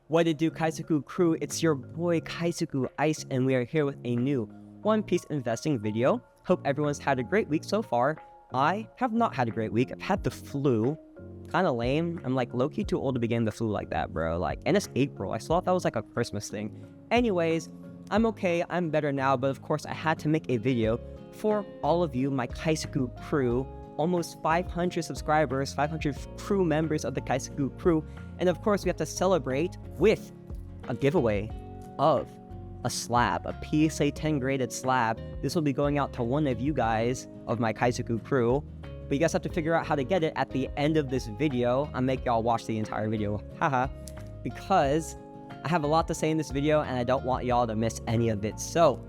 What it do, Kaizoku crew? It's your boy Kaizoku Ice, and we are here with a new One Piece investing video. Hope everyone's had a great week so far. I have not had a great week. I've had the flu. Kind of lame. I'm like low-key too old to begin the flu like that, bro. And it's April. I thought that was like a Christmas thing. Anyways, I'm okay. I'm better now, but of course I had to make a video for all of you, my Kaizoku crew. Almost 500 subscribers, 500 crew members of the Kaizoku crew. And of course, we have to celebrate with a giveaway of a slab, a PSA 10 graded slab. This will be going out to one of you guys of my Kaizoku crew. But you guys have to figure out how to get it at the end of this video. I'll make y'all watch the entire video, haha, because I have a lot to say in this video and I don't want y'all to miss any of it. So,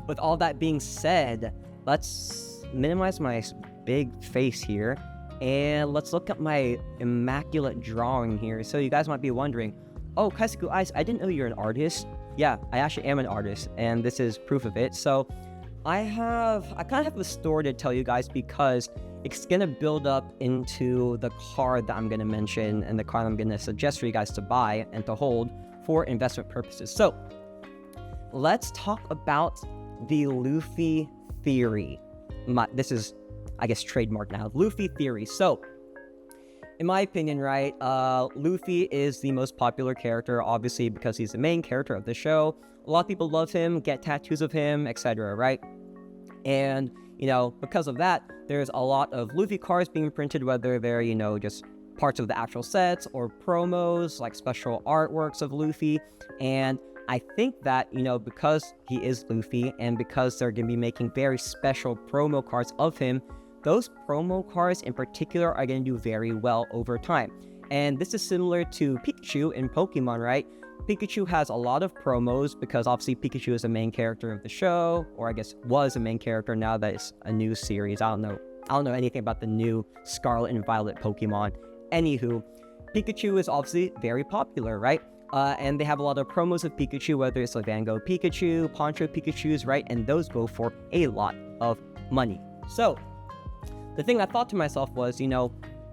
with all that being said, let's minimize my big face here and let's look at my immaculate drawing here. So you guys might be wondering, oh, Kaizoku Ice, I didn't know you're an artist. Yeah, I actually am an artist, and this is proof of it. So I kind of have a story to tell you guys because it's gonna build up into the card that I'm gonna mention and the card I'm gonna suggest for you guys to buy and to hold for investment purposes. So let's talk about the Luffy theory. This is, I guess, trademark now. Luffy theory. So, in my opinion, right, Luffy is the most popular character, obviously, because he's the main character of the show. A lot of people love him, get tattoos of him, etc., right? And, you know, because of that, there's a lot of Luffy cards being printed, whether they're, you know, just parts of the actual sets or promos, like special artworks of Luffy. And I think that, you know, because he is Luffy and because they're going to be making very special promo cards of him, those promo cards in particular are going to do very well over time. And this is similar to Pikachu in Pokemon, right? Pikachu has a lot of promos because obviously Pikachu is the main character of the show, or I guess was a main character. Now that it's a new series. I don't know anything about the new Scarlet and Violet Pokemon. Anywho, Pikachu is obviously very popular, right? And they have a lot of promos of Pikachu, whether it's like Van Gogh Pikachu, Poncho Pikachus, right? And those go for a lot of money. So the thing I thought to myself was, you know,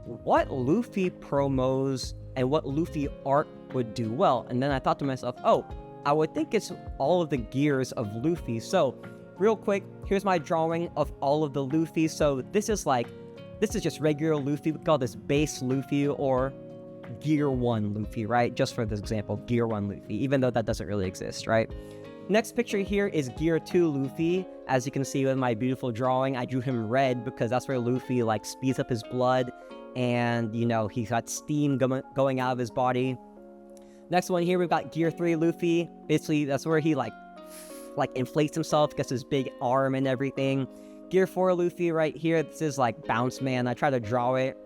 what Luffy promos and what Luffy art would do well? And then I thought to myself, oh, I would think it's all of the gears of Luffy. So real quick, here's my drawing of all of the Luffy. So this is just regular Luffy. We call this base Luffy or Gear 1 Luffy, right? Just for this example, Gear 1 Luffy, even though that doesn't really exist, right? Next picture here is Gear 2 Luffy. As you can see with my beautiful drawing, I drew him red because that's where Luffy, like, speeds up his blood and, you know, he's got steam going out of his body. Next one here, we've got Gear 3 Luffy. Basically, that's where he, like inflates himself, gets his big arm and everything. Gear 4 Luffy right here, this is, like, Bounce Man. I tried to draw it.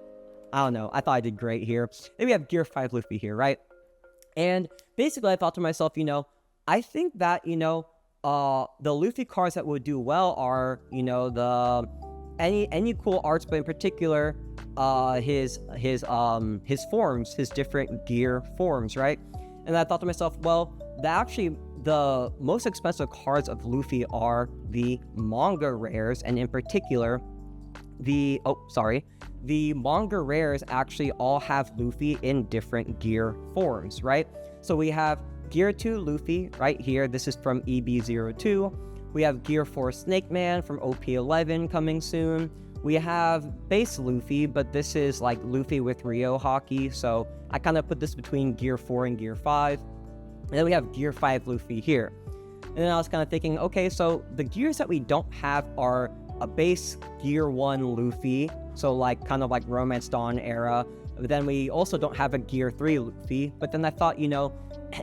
I don't know. I thought I did great here. Then we have Gear 5 Luffy here, right? And basically, I thought to myself, you know, I think that, you know, the Luffy cards that would do well are, you know, any cool arts, but in particular, his forms, his different gear forms, right? And I thought to myself, well, the most expensive cards of Luffy are the manga rares, and in particular, the manga rares actually all have Luffy in different gear forms, right? So we have Gear 2 Luffy right here. This is from EB02. We have Gear 4 Snake Man from OP11 coming soon. We have base Luffy, but this is like Luffy with Rio Haki. So I kind of put this between Gear 4 and Gear 5. And then we have Gear 5 Luffy here. And then I was kind of thinking, okay, so the gears that we don't have are a base Gear 1 Luffy. So like kind of like Romance Dawn era. But then we also don't have a Gear 3 Luffy. But then I thought, you know,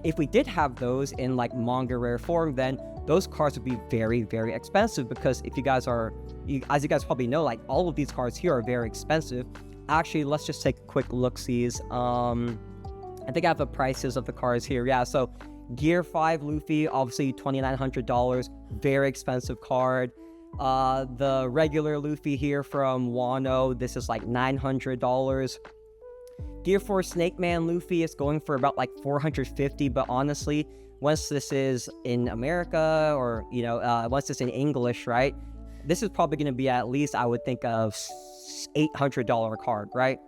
if we did have those in like manga rare form, then those cards would be very, very expensive because if you guys as you guys probably know, like all of these cards here are very expensive. Actually, let's just take a quick look-sees. I think I have the prices of the cards here. Yeah, so Gear 5 Luffy, obviously $2,900, very expensive card. The regular Luffy here from Wano, this is like $900. Gear 4 Snake Man Luffy is going for about like $450, but honestly, once this is in America or, you know, once it's in English, right, this is probably going to be at least, I would think, of $800 card, right?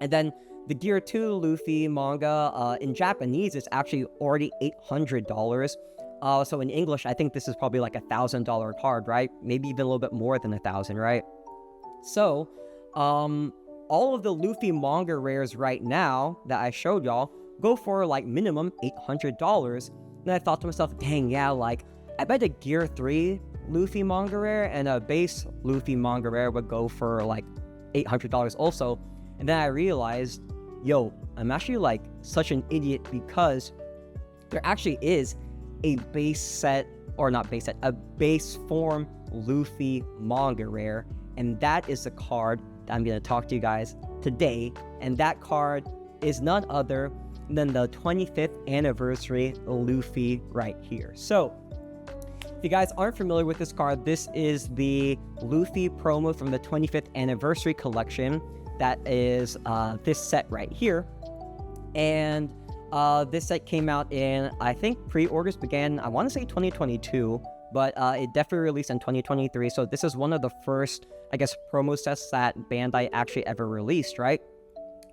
And then The Gear 2 Luffy manga, in Japanese, it's actually already $800. So in English, I think this is probably like $1,000 card, right? Maybe even a little bit more than 1,000, right? So, all of the Luffy manga rares right now that I showed y'all go for like minimum $800. And I thought to myself, dang, yeah, like I bet a Gear 3 Luffy manga rare and a base Luffy manga rare would go for like $800 also. And then I realized, yo, I'm actually like such an idiot because there actually is a base set, or not base set, a base form Luffy manga rare. And that is the card that I'm going to talk to you guys today. And that card is none other than the 25th anniversary Luffy right here. So, if you guys aren't familiar with this card, this is the Luffy promo from the 25th anniversary collection. That is this set right here. And this set came out in, I think pre-orders began, I want to say 2022, but it definitely released in 2023. So this is one of the first, I guess, promo sets that Bandai actually ever released, right?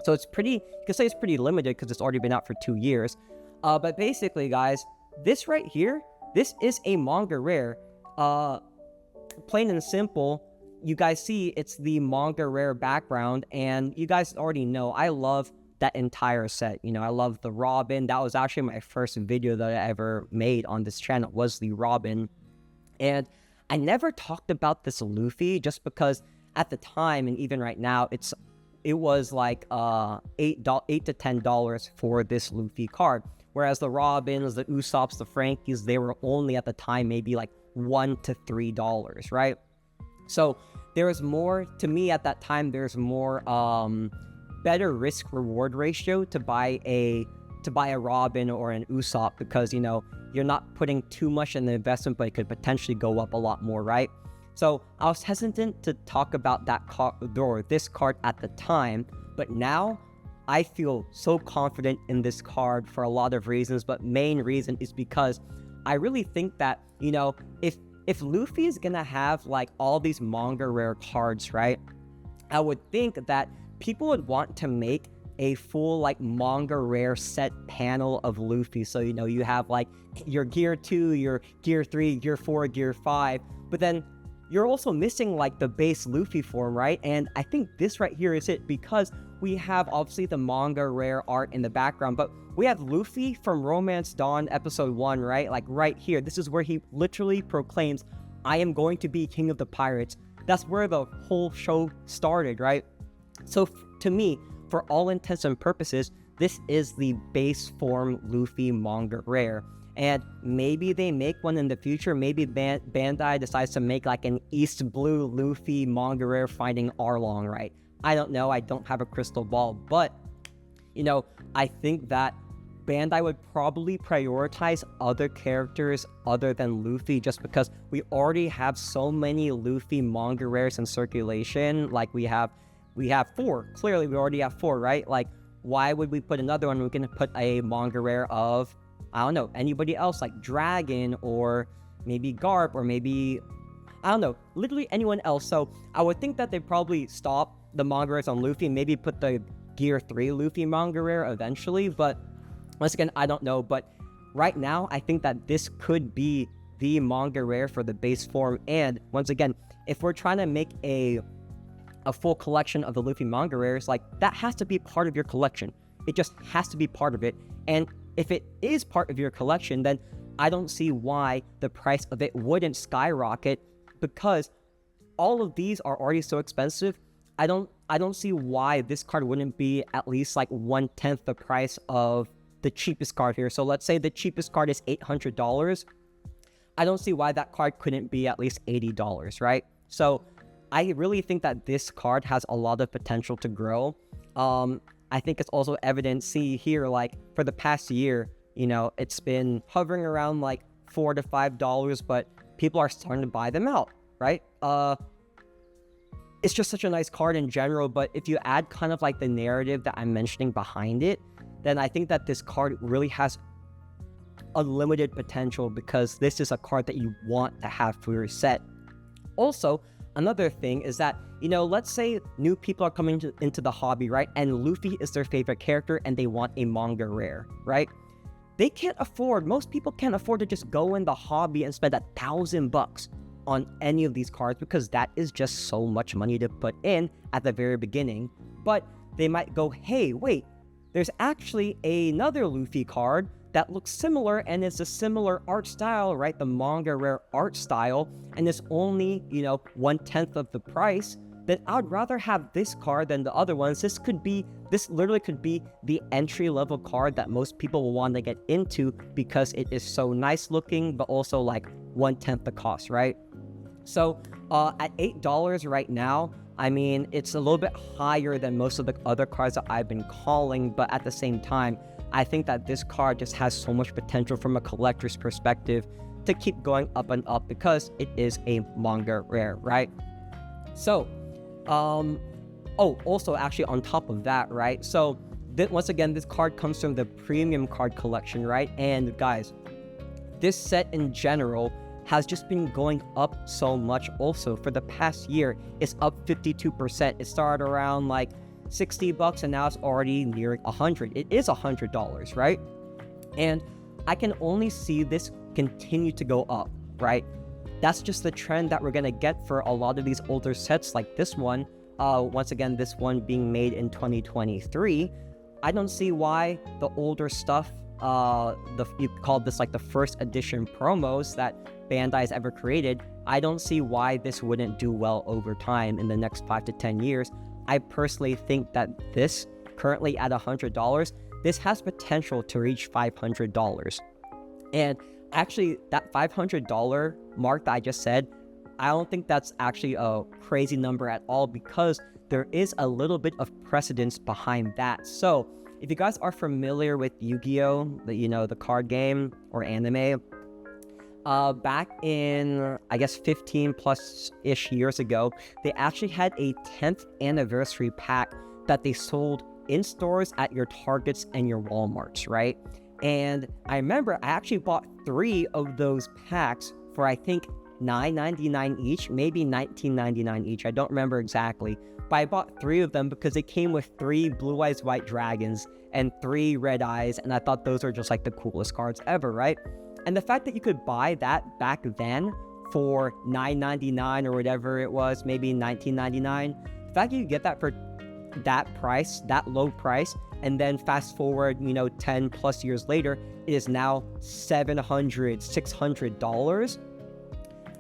So it's pretty, you can say it's pretty limited because it's already been out for 2 years. But basically, guys, this right here, this is a manga rare. Plain and simple, you guys see it's the manga rare background, and you guys already know I love that entire set. You know, I love the Robin. That was actually my first video that I ever made on this channel, was the Robin. And I never talked about this Luffy just because at the time, and even right now, it was like $8 to $10 for this Luffy card. Whereas the Robins, the Usopps, the Frankies, they were only at the time maybe like $1 to $3, right? So there was more, to me at that time, there's more better risk reward ratio to buy a Robin or an Usopp, because, you know, you're not putting too much in the investment, but it could potentially go up a lot more, right? So I was hesitant to talk about that card or this card at the time, but now I feel so confident in this card for a lot of reasons, but main reason is because I really think that, you know, if Luffy is gonna have like all these manga rare cards, right, I would think that people would want to make a full like manga rare set panel of Luffy. So, you know, you have like your Gear 2, your Gear 3, Gear 4, Gear 5, but then you're also missing like the base Luffy form, right? And I think this right here is it, because we have obviously the manga rare art in the background, but we have Luffy from Romance Dawn episode 1, right? Like right here, this is where he literally proclaims, I am going to be king of the pirates. That's where the whole show started, right? So to me, for all intents and purposes, this is the base form Luffy manga rare. And maybe they make one in the future. Maybe Bandai decides to make like an East Blue Luffy manga rare finding Arlong, right? I don't know. I don't have a crystal ball. But, you know, I think that Bandai would probably prioritize other characters other than Luffy, just because we already have so many Luffy manga rares in circulation. Like we have 4. Clearly, we already have 4, right? Like, why would we put another one? We're going to put a manga rare of, I don't know, anybody else, like Dragon or maybe Garp or maybe, I don't know, literally anyone else. So I would think that they probably stop the manga rares on Luffy and maybe put the Gear 3 Luffy manga rare eventually. But once again, I don't know. But right now, I think that this could be the manga rare for the base form. And once again, if we're trying to make a full collection of the Luffy manga rares, like that has to be part of your collection. It just has to be part of it. And if it is part of your collection, then I don't see why the price of it wouldn't skyrocket, because all of these are already so expensive. I don't see why this card wouldn't be at least like 1/10 the price of the cheapest card here. So let's say the cheapest card is $800. I don't see why that card couldn't be at least $80, right? So I really think that this card has a lot of potential to grow. I think it's also evident, see here, like for the past year, you know, it's been hovering around like $4 to $5, but people are starting to buy them out, right? It's just such a nice card in general, but if you add kind of like the narrative that I'm mentioning behind it, then I think that this card really has unlimited potential, because this is a card that you want to have for your set. Also, another thing is that let's say new people are coming into the hobby, right? And Luffy is their favorite character and they want a manga rare, right? Most people can't afford to just go in the hobby and spend $1,000 on any of these cards because that is just so much money to put in at the very beginning. But they might go, hey, wait, there's actually another Luffy card that looks similar and it's a similar art style, right? The manga rare art style, and it's only, 1/10 of the price. Then I'd rather have this card than the other ones. This literally could be the entry-level card that most people will want to get into because it is so nice looking, but also like 1/10 the cost, right? So at $8 right now, I mean, it's a little bit higher than most of the other cards that I've been calling, but at the same time, I think that this card just has so much potential from a collector's perspective to keep going up and up because it is a manga rare, right? So, also actually on top of that, right? So once again, this card comes from the premium card collection, right? And guys, this set in general has just been going up so much also. For the past year, it's up 52%. It started around like $60 and now it's already near $100. It is $100, right? And I can only see this continue to go up, right? That's just the trend that we're gonna get for a lot of these older sets like this one. Once again, this one being made in 2023. I don't see why the older stuff, you call this like the first edition promos that Bandai's ever created, I don't see why this wouldn't do well over time in the next 5 to 10 years. I personally think that this, currently at $100, this has potential to reach $500. And actually, that $500 mark that I just said, I don't think that's actually a crazy number at all because there is a little bit of precedence behind that. So if you guys are familiar with Yu-Gi-Oh, the card game or anime, back in, I guess, 15 plus-ish years ago, they actually had a 10th anniversary pack that they sold in stores at your Targets and your Walmarts, right? And I remember I actually bought 3 of those packs for, I think, $9.99 each, maybe $19.99 each. I don't remember exactly. But I bought 3 of them because they came with 3 Blue Eyes White Dragons and 3 Red Eyes, and I thought those are just like the coolest cards ever, right? And the fact that you could buy that back then for $9.99 or whatever it was, maybe $19.99, the fact that you get that for that price, that low price, and then fast forward, 10 plus years later, it is now $700, $600.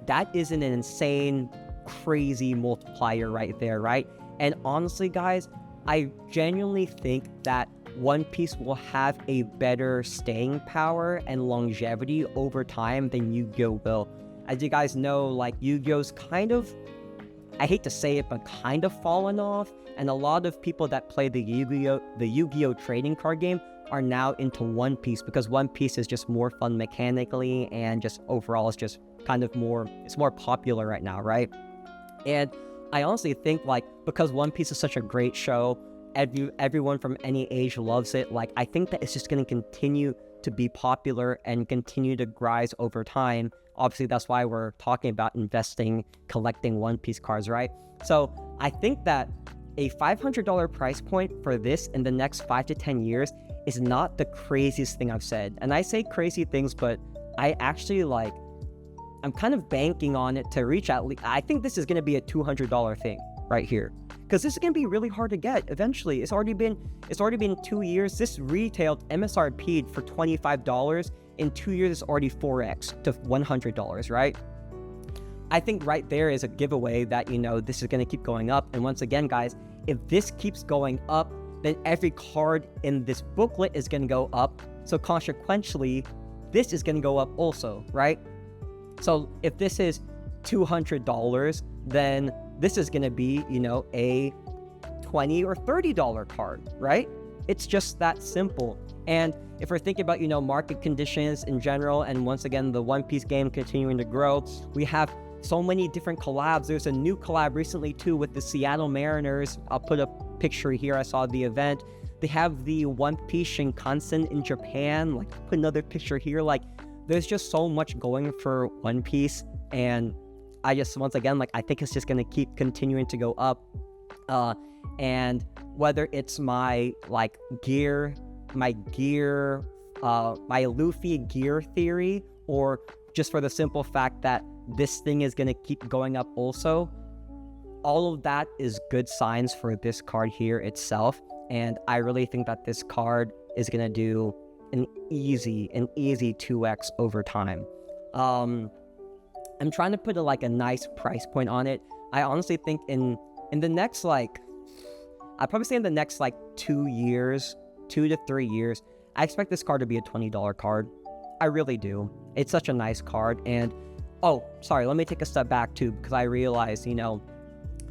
That is an insane, crazy multiplier right there, right? And honestly, guys, I genuinely think that One Piece will have a better staying power and longevity over time than Yu-Gi-Oh will. As you guys know, like, Yu-Gi-Oh's kind of, I hate to say it, but kind of fallen off, and a lot of people that play the Yu-Gi-Oh trading card game are now into One Piece because One Piece is just more fun mechanically and just overall it's just kind of it's more popular right now, right? And I honestly think, like, because One Piece is such a great show, everyone from any age loves it, like, I think that it's just going to continue to be popular and continue to rise over time. Obviously, that's why we're talking about collecting One Piece cards, right? So I think that a $500 price point for this in the next 5 to 10 years is not the craziest thing I've said. And I say crazy things, but I actually, like, I'm kind of banking on it to reach at least, I think this is going to be a $200 thing right here. Because this is going to be really hard to get eventually. It's already been 2 years. This retailed MSRP'd for $25. In 2 years, it's already 4x to $100, right? I think right there is a giveaway that, this is going to keep going up. And once again, guys, if this keeps going up, then every card in this booklet is going to go up. So consequentially, this is going to go up also, right? So if this is $200, then this is going to be, a $20 or $30 card, right? It's just that simple. And if we're thinking about, market conditions in general, and once again, the One Piece game continuing to grow, we have so many different collabs. There's a new collab recently too with the Seattle Mariners. I'll put a picture here. I saw the event. They have the One Piece Shinkansen in Japan. Like, put another picture here. Like, there's just so much going for One Piece, and once again, like, I think it's just gonna keep continuing to go up. And whether it's my Luffy gear theory, or just for the simple fact that this thing is gonna keep going up also, all of that is good signs for this card here itself. And I really think that this card is gonna do an easy 2x over time. I'm trying to put a nice price point on it. I honestly think in the next I'd probably say in the next 2 years, 2 to 3 years, I expect this card to be a $20 card. I really do. It's such a nice card. And oh, sorry, let me take a step back too, because I realized,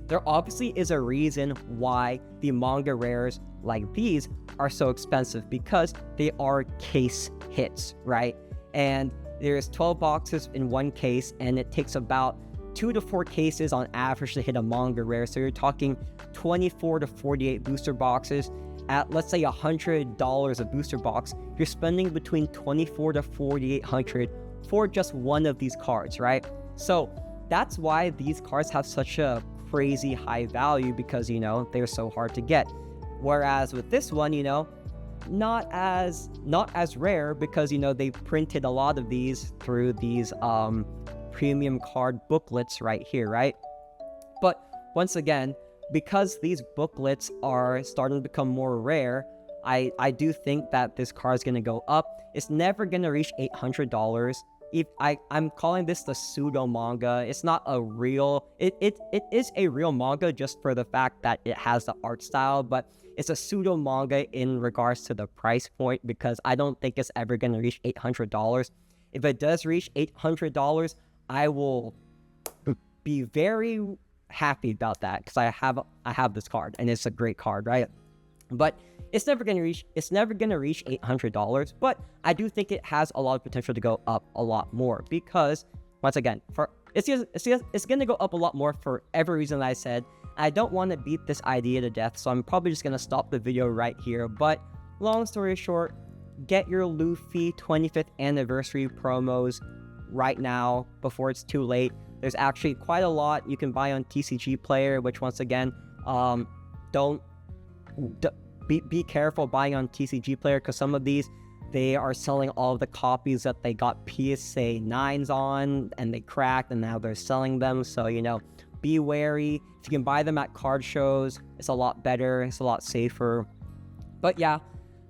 there obviously is a reason why the manga rares like these are so expensive, because they are case hits, right? And there's 12 boxes in one case, and it takes about 2 to 4 cases on average to hit a manga rare. So you're talking 24 to 48 booster boxes at, let's say, $100 a booster box. You're spending between $2,400 to $4,800 for just one of these cards, right? So that's why these cards have such a crazy high value, because they're so hard to get. Whereas with this one, not as rare, because they printed a lot of these through these premium card booklets right here, right? But once again, because these booklets are starting to become more rare, I do think that this card is going to go up. It's never going to reach $800. I'm calling this the pseudo manga. It's not a real, it is a real manga just for the fact that it has the art style, but it's a pseudo manga in regards to the price point, because I don't think it's ever going to reach $800. If it does reach $800, I will be very happy about that, because I have this card and it's a great card, right? But it's never going to reach $800, but I do think it has a lot of potential to go up a lot more, because once again, it's going to go up a lot more for every reason that I said. I don't want to beat this idea to death, so I'm probably just going to stop the video right here. But long story short, get your Luffy 25th anniversary promos right now before it's too late. There's actually quite a lot you can buy on TCG Player, which once again, be careful buying on TCG Player, because some of these, they are selling all of the copies that they got PSA 9s on and they cracked, and now they're selling them. So be wary. If you can buy them at card shows, it's a lot better, it's a lot safer. But yeah,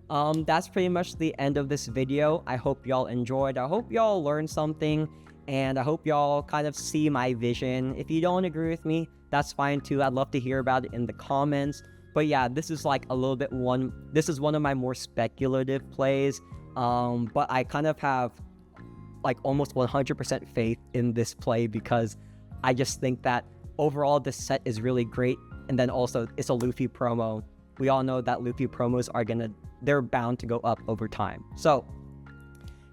that's pretty much the end of this video. I hope y'all enjoyed. I hope y'all learned something, and I hope y'all kind of see my vision. If you don't agree with me, that's fine too. I'd love to hear about it in the comments. But yeah, this is this is one of my more speculative plays. But I kind of have almost 100% faith in this play, because I just think that overall this set is really great. And then also it's a Luffy promo. We all know that Luffy promos they're bound to go up over time. So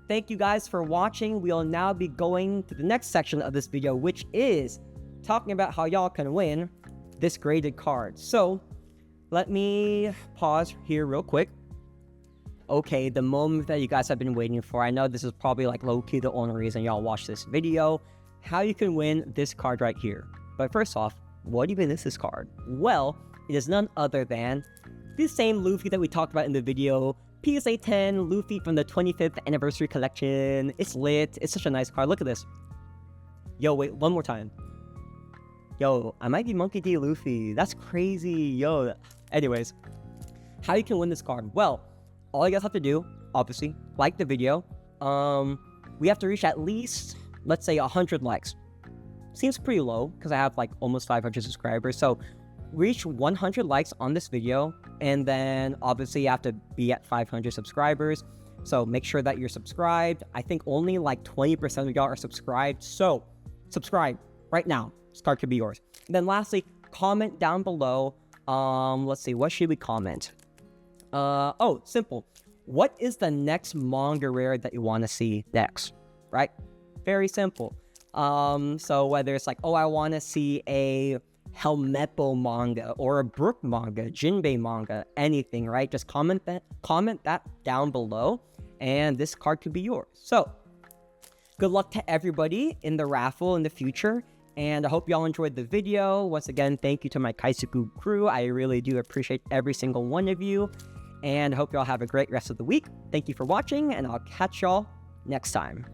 thank you guys for watching. We'll now be going to the next section of this video, which is talking about how y'all can win this graded card. So let me pause here real quick. Okay, the moment that you guys have been waiting for. I know this is probably low-key the only reason y'all watch this video. How you can win this card right here. But first off, what even is this card? Well, it is none other than the same Luffy that we talked about in the video. PSA 10 Luffy from the 25th anniversary collection. It's lit. It's such a nice card. Look at this. Yo, wait, one more time. Yo, I might be Monkey D. Luffy. That's crazy. Yo. Anyways, how you can win this card? Well, all you guys have to do, obviously, like the video. We have to reach at least, let's say, 100 likes. Seems pretty low, because I have almost 500 subscribers. So reach 100 likes on this video, and then obviously you have to be at 500 subscribers. So make sure that you're subscribed. I think only 20% of y'all are subscribed. So subscribe right now. This card could be yours. And then lastly, comment down below. Let's see, what should we comment? Oh, simple. What is the next manga rare that you want to see next? Right? Very simple. So whether it's oh, I want to see a Helmeppo manga or a Brook manga, Jinbei manga, anything, right? Just comment that down below, and this card could be yours. So good luck to everybody in the raffle in the future, And I hope y'all enjoyed the video. Once again, thank you to my Kaizoku crew. I really do appreciate every single one of you. And I hope y'all have a great rest of the week. Thank you for watching, and I'll catch y'all next time.